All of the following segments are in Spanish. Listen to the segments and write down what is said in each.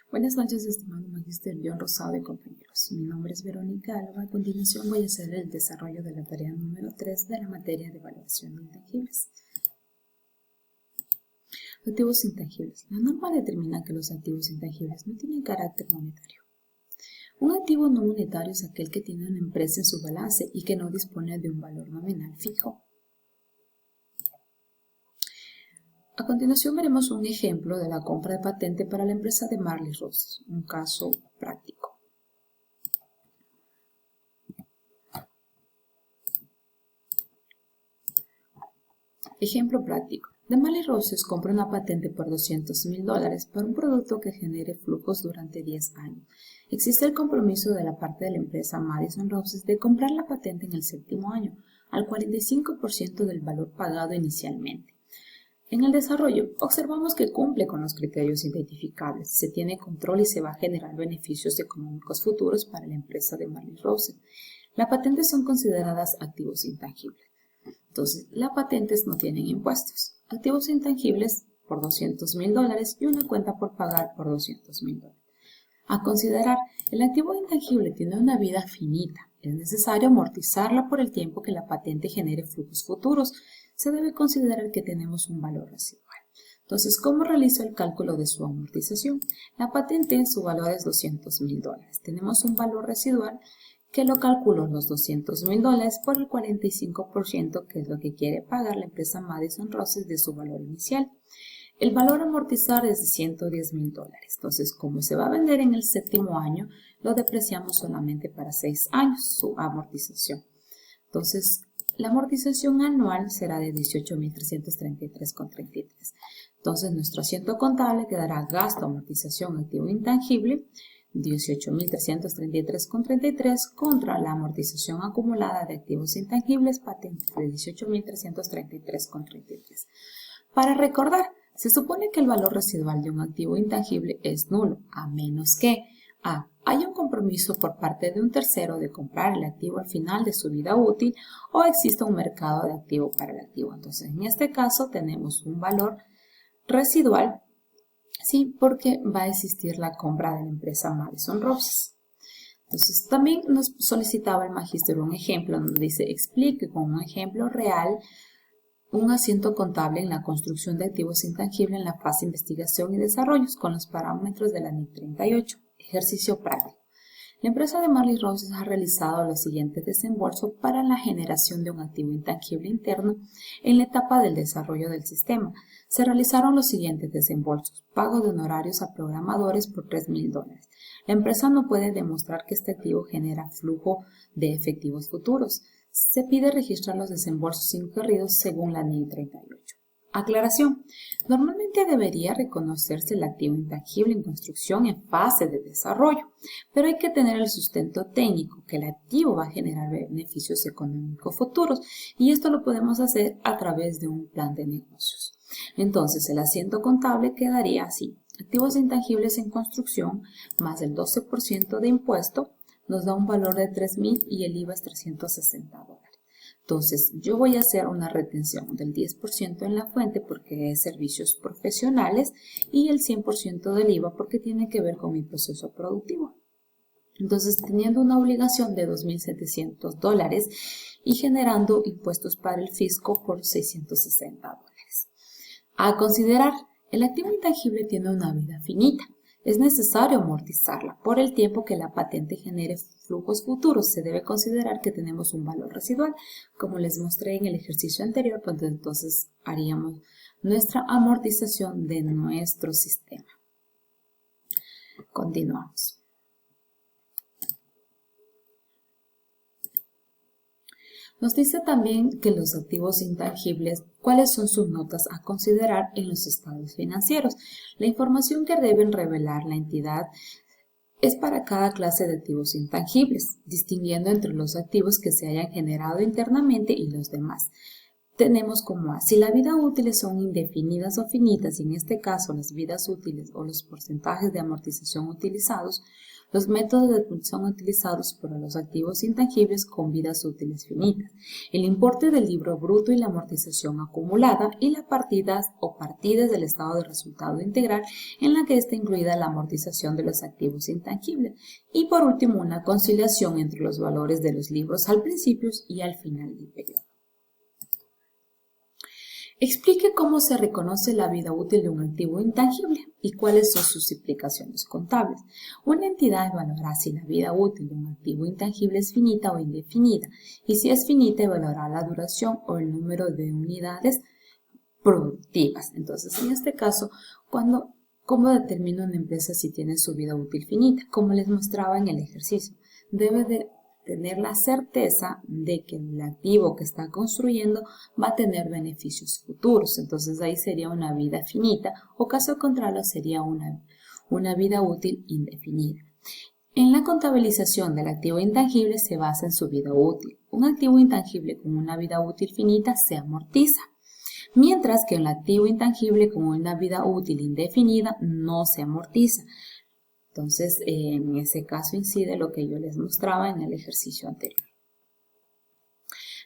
Buenas noches, estimado Magíster John Rosado y compañeros. Mi nombre es Verónica Alba. A continuación voy a hacer el desarrollo de la tarea número 3 de la materia de evaluación de intangibles. Activos intangibles. La norma determina que los activos intangibles no tienen carácter monetario. Un activo no monetario es aquel que tiene una empresa en su balance y que no dispone de un valor nominal fijo. A continuación veremos un ejemplo de la compra de patente para la empresa de Marley Roses, un caso práctico. Ejemplo práctico. De Marley Roses compra una patente por $200,000 para un producto que genere flujos durante 10 años. Existe el compromiso de la parte de la empresa Madison Roses de comprar la patente en el 7º año, al 45% del valor pagado inicialmente. En el desarrollo, observamos que cumple con los criterios identificables, se tiene control y se va a generar beneficios económicos futuros para la empresa de Marley Roses. Las patentes son consideradas activos intangibles. Entonces, las patentes no tienen impuestos. Activos intangibles por $200,000 y una cuenta por pagar por $200,000. A considerar, el activo intangible tiene una vida finita. Es necesario amortizarla por el tiempo que la patente genere flujos futuros. Se debe considerar que tenemos un valor residual. Entonces, ¿cómo realizo el cálculo de su amortización? La patente, su valor es $200,000. Tenemos un valor residual que lo calculo los $200,000 por el 45%, que es lo que quiere pagar la empresa Madison Roses de su valor inicial. El valor a amortizar es de $110,000. Entonces, como se va a vender en el 7º año, lo depreciamos solamente para 6 años, su amortización. Entonces, la amortización anual será de $18,333,33. Entonces, nuestro asiento contable quedará gasto, amortización, activo intangible, $18,333,33 contra la amortización acumulada de activos intangibles patentes de $18,333,33. Para recordar, se supone que el valor residual de un activo intangible es nulo, a menos que a. Haya un compromiso por parte de un tercero de comprar el activo al final de su vida útil o exista un mercado de activo para el activo. Entonces, en este caso tenemos un valor residual, sí, porque va a existir la compra de la empresa Madison Roses. Entonces, también nos solicitaba el magíster un ejemplo donde dice, explique con un ejemplo real un asiento contable en la construcción de activos intangibles en la fase de investigación y desarrollo con los parámetros de la NIC 38. Ejercicio práctico. La empresa de Marley Roses ha realizado los siguientes desembolsos para la generación de un activo intangible interno en la etapa del desarrollo del sistema. Se realizaron los siguientes desembolsos. Pago de honorarios a programadores por $3,000. La empresa no puede demostrar que este activo genera flujo de efectivos futuros. Se pide registrar los desembolsos incurridos según la NIC 38. Aclaración. Normalmente debería reconocerse el activo intangible en construcción en fase de desarrollo, pero hay que tener el sustento técnico que el activo va a generar beneficios económicos futuros y esto lo podemos hacer a través de un plan de negocios. Entonces, el asiento contable quedaría así. Activos intangibles en construcción más el 12% de impuesto nos da un valor de $3,000 y el IVA es $360. Entonces, yo voy a hacer una retención del 10% en la fuente porque es servicios profesionales y el 100% del IVA porque tiene que ver con mi proceso productivo. Entonces, teniendo una obligación de $2,700 y generando impuestos para el fisco por $660. A considerar, el activo intangible tiene una vida finita. Es necesario amortizarla por el tiempo que la patente genere flujos futuros. Se debe considerar que tenemos un valor residual, como les mostré en el ejercicio anterior, pues entonces haríamos nuestra amortización de nuestro sistema. Continuamos. Nos dice también que los activos intangibles, cuáles son sus notas a considerar en los estados financieros. La información que deben revelar la entidad es para cada clase de activos intangibles, distinguiendo entre los activos que se hayan generado internamente y los demás. tenemos como A. Si las vidas útiles son indefinidas o finitas, y en este caso las vidas útiles o los porcentajes de amortización utilizados, los métodos de son utilizados para los activos intangibles con vidas útiles finitas, el importe del libro bruto y la amortización acumulada y las partidas o partidas del estado de resultado integral en la que está incluida la amortización de los activos intangibles y por último una conciliación entre los valores de los libros al principio y al final del periodo. Explique cómo se reconoce la vida útil de un activo intangible y cuáles son sus implicaciones contables. Una entidad evaluará si la vida útil de un activo intangible es finita o indefinida, y si es finita evaluará la duración o el número de unidades productivas. Entonces, en este caso, ¿cómo determina una empresa si tiene su vida útil finita? Como les mostraba en el ejercicio, debe de tener la certeza de que el activo que está construyendo va a tener beneficios futuros. Entonces ahí sería una vida finita o caso contrario sería una vida útil indefinida. En la contabilización del activo intangible se basa en su vida útil. Un activo intangible con una vida útil finita se amortiza, mientras que el activo intangible con una vida útil indefinida no se amortiza. Entonces, en ese caso incide lo que yo les mostraba en el ejercicio anterior.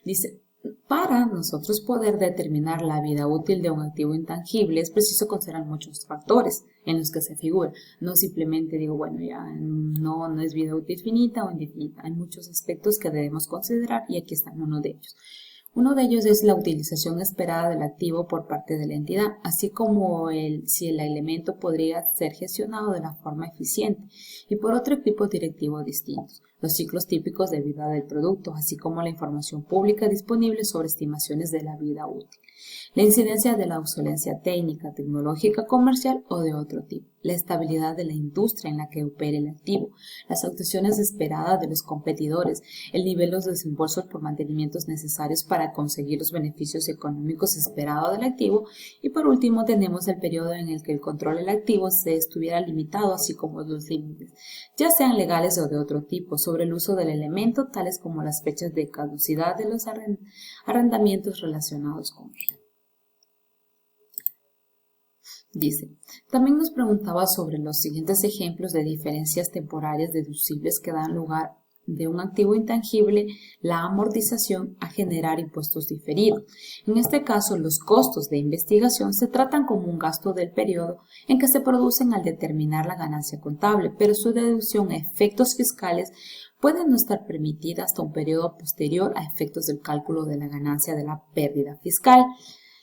Dice, para nosotros poder determinar la vida útil de un activo intangible es preciso considerar muchos factores en los que se figura. No simplemente digo, bueno, ya no es vida útil finita o indefinida. Hay muchos aspectos que debemos considerar y aquí está uno de ellos. Uno de ellos es la utilización esperada del activo por parte de la entidad, así como si el elemento podría ser gestionado de la forma eficiente, y por otro tipo directivo distintos, los ciclos típicos de vida del producto, así como la información pública disponible sobre estimaciones de la vida útil, la incidencia de la obsolencia técnica, tecnológica, comercial o de otro tipo, la estabilidad de la industria en la que opera el activo, las actuaciones esperadas de los competidores, el nivel de los desembolsos por mantenimientos necesarios para conseguir los beneficios económicos esperados del activo y por último tenemos el periodo en el que el control del activo se estuviera limitado, así como los límites, ya sean legales o de otro tipo, sobre el uso del elemento, tales como las fechas de caducidad de los arrendamientos relacionados con él. Dice, también nos preguntaba sobre los siguientes ejemplos de diferencias temporarias deducibles que dan lugar de un activo intangible, la amortización, a generar impuestos diferidos. En este caso, los costos de investigación se tratan como un gasto del periodo en que se producen al determinar la ganancia contable, pero su deducción a efectos fiscales puede no estar permitida hasta un periodo posterior a efectos del cálculo de la ganancia de la pérdida fiscal.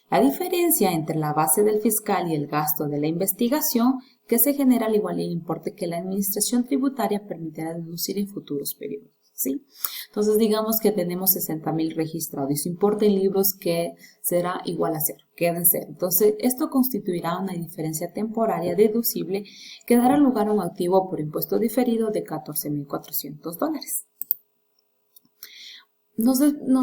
La diferencia entre la base del fiscal y el gasto de la investigación que se genera al igual el importe que la administración tributaria permitirá deducir en futuros periodos, ¿sí? Entonces digamos que tenemos 60,000 registrados y su importe en libros que será igual a cero, queda en cero. Entonces esto constituirá una diferencia temporaria deducible que dará lugar a un activo por impuesto diferido de $14,400.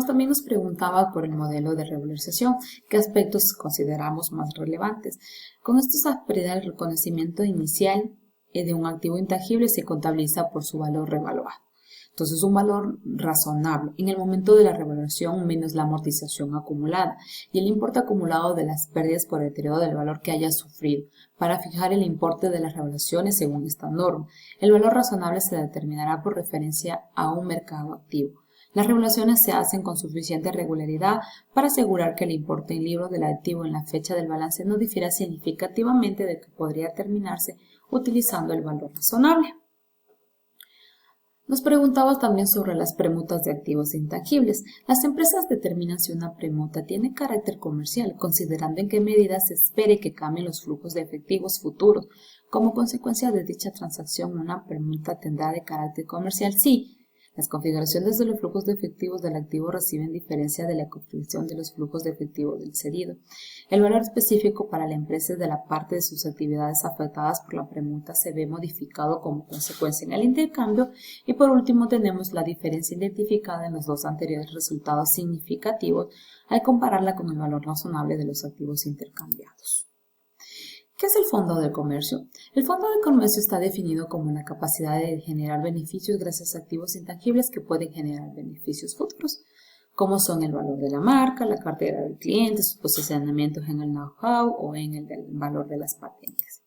También nos preguntaba por el modelo de revalorización, qué aspectos consideramos más relevantes. Con esto se aplica el reconocimiento inicial de un activo intangible se contabiliza por su valor revaluado. Entonces, un valor razonable en el momento de la revaluación menos la amortización acumulada y el importe acumulado de las pérdidas por deterioro del valor que haya sufrido para fijar el importe de las revaluaciones según esta norma. El valor razonable se determinará por referencia a un mercado activo. Las regulaciones se hacen con suficiente regularidad para asegurar que el importe en libros del activo en la fecha del balance no difiera significativamente de que podría terminarse utilizando el valor razonable. Nos preguntaba también sobre las permutas de activos intangibles. Las empresas determinan si una permuta tiene carácter comercial, considerando en qué medida se espere que cambien los flujos de efectivos futuros. Como consecuencia de dicha transacción, una permuta tendrá de carácter comercial si las configuraciones de los flujos de efectivos del activo reciben diferencia de la configuración de los flujos de efectivos del cedido. El valor específico para la empresa de la parte de sus actividades afectadas por la permuta se ve modificado como consecuencia en el intercambio y por último tenemos la diferencia identificada en los dos anteriores resultados significativos al compararla con el valor razonable de los activos intercambiados. ¿Qué es el fondo del comercio? El fondo del comercio está definido como la capacidad de generar beneficios gracias a activos intangibles que pueden generar beneficios futuros. como son el valor de la marca, la cartera del cliente, sus posicionamientos en el know-how o en el del valor de las patentes.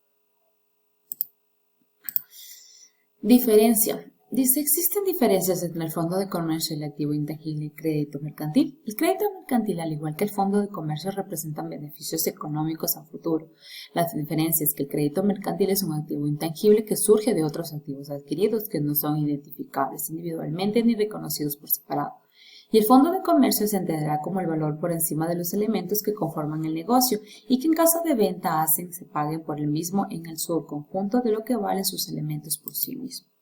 Diferencia. Dice, existen diferencias entre el fondo de comercio y el activo intangible y crédito mercantil. El crédito mercantil, al igual que el fondo de comercio, representan beneficios económicos a futuro. La diferencia es que el crédito mercantil es un activo intangible que surge de otros activos adquiridos que no son identificables individualmente ni reconocidos por separado. Y el fondo de comercio se entenderá como el valor por encima de los elementos que conforman el negocio y que en caso de venta hacen se paguen por el mismo en el subconjunto de lo que valen sus elementos por sí mismos.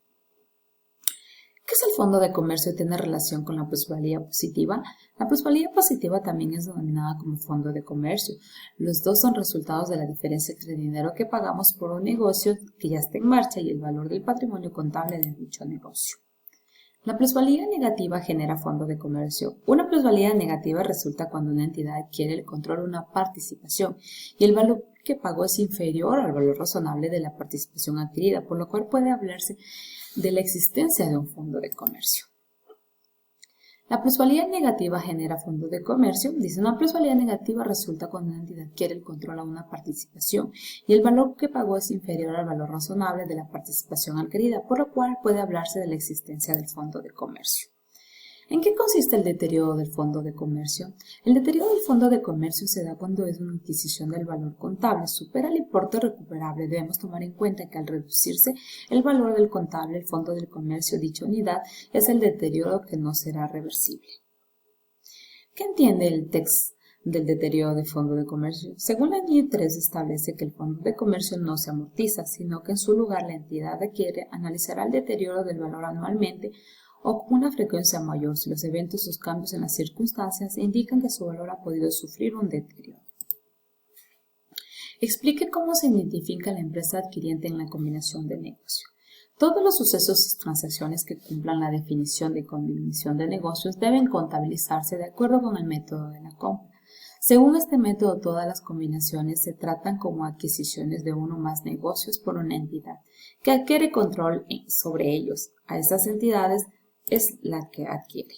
¿Qué es el fondo de comercio y tiene relación con la plusvalía positiva? La plusvalía positiva también es denominada como fondo de comercio. Los dos son resultados de la diferencia entre el dinero que pagamos por un negocio que ya está en marcha y el valor del patrimonio contable de dicho negocio. La plusvalía negativa genera fondo de comercio. Una plusvalía negativa resulta cuando una entidad adquiere el control de una participación y el valor que pagó es inferior al valor razonable de la participación adquirida, por lo cual puede hablarse de la existencia de un fondo de comercio. La plusvalía negativa genera fondo de comercio. Dice, una plusvalía negativa resulta cuando una entidad adquiere el control a una participación y el valor que pagó es inferior al valor razonable de la participación adquirida, por lo cual puede hablarse de la existencia del fondo de comercio. ¿En qué consiste el deterioro del fondo de comercio? El deterioro del fondo de comercio se da cuando es una adquisición del valor contable supera el importe recuperable. Debemos tomar en cuenta que al reducirse el valor del contable, el fondo del comercio, dicha unidad, es el deterioro que no será reversible. ¿Qué entiende el texto del deterioro del fondo de comercio? Según la NIE 3 establece que el fondo de comercio no se amortiza, sino que en su lugar la entidad adquiere analizará el deterioro del valor anualmente o con una frecuencia mayor si los eventos o cambios en las circunstancias indican que su valor ha podido sufrir un deterioro. Explique cómo se identifica la empresa adquiriente en la combinación de negocio. Todos los sucesos y transacciones que cumplan la definición de combinación de negocios deben contabilizarse de acuerdo con el método de la compra. Según este método, todas las combinaciones se tratan como adquisiciones de uno o más negocios por una entidad que adquiere control sobre ellos. A esas entidades es la que adquiere.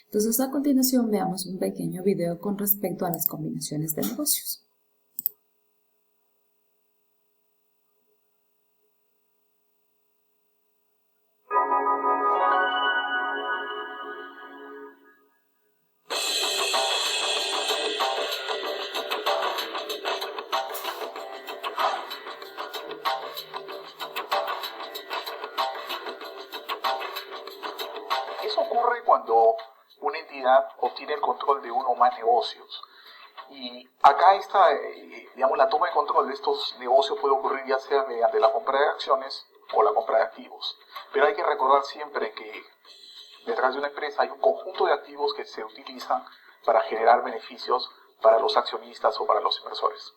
Entonces, a continuación veamos un pequeño video con respecto a las combinaciones de negocios. Eso ocurre cuando una entidad obtiene el control de uno o más negocios. Y acá está, digamos, la toma de control de estos negocios puede ocurrir ya sea mediante la compra de acciones o la compra de activos. Pero hay que recordar siempre que detrás de una empresa hay un conjunto de activos que se utilizan para generar beneficios para los accionistas o para los inversores.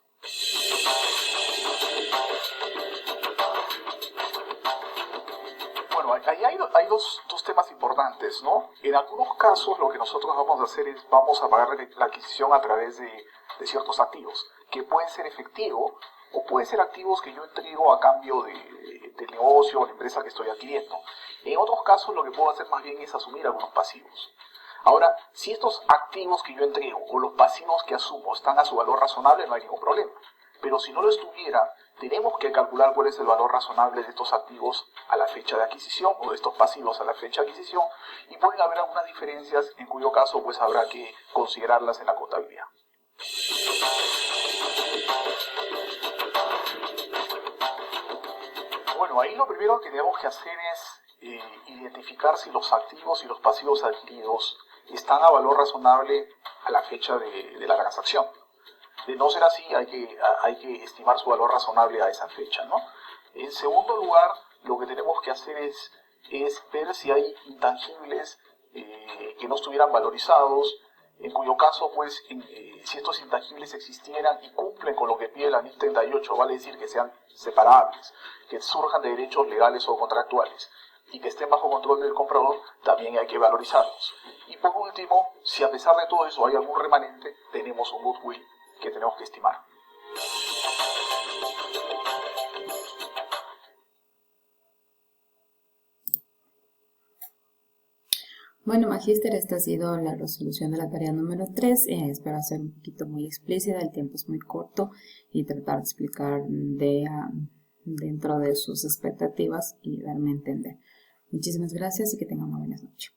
Bueno, ahí hay dos temas importantes, ¿no? En algunos casos lo que nosotros vamos a hacer es vamos a pagar la adquisición a través de ciertos activos, que pueden ser efectivos o pueden ser activos que yo entrego a cambio del negocio o la empresa que estoy adquiriendo. En otros casos lo que puedo hacer más bien es asumir algunos pasivos. Ahora, si estos activos que yo entrego o los pasivos que asumo están a su valor razonable, no hay ningún problema. Pero si no lo estuviera, tenemos que calcular cuál es el valor razonable de estos activos a la fecha de adquisición o de estos pasivos a la fecha de adquisición, y pueden haber algunas diferencias en cuyo caso pues habrá que considerarlas en la contabilidad. Bueno, ahí lo primero que tenemos que hacer es identificar si los activos y los pasivos adquiridos están a valor razonable a la fecha de la transacción. De no ser así, hay que estimar su valor razonable a esa fecha, ¿no? En segundo lugar, lo que tenemos que hacer es ver si hay intangibles que no estuvieran valorizados, en cuyo caso, pues, si estos intangibles existieran y cumplen con lo que pide la NIF 38, vale decir que sean separables, que surjan de derechos legales o contractuales y que estén bajo control del comprador, también hay que valorizarlos. Y por último, si a pesar de todo eso hay algún remanente, tenemos un goodwill que tenemos que estimar. Bueno, Magíster, esta ha sido la resolución de la tarea número 3. Espero hacer un poquito muy explícita, el tiempo es muy corto y tratar de explicar dentro de sus expectativas y darme a entender. Muchísimas gracias y que tengan una buena noche.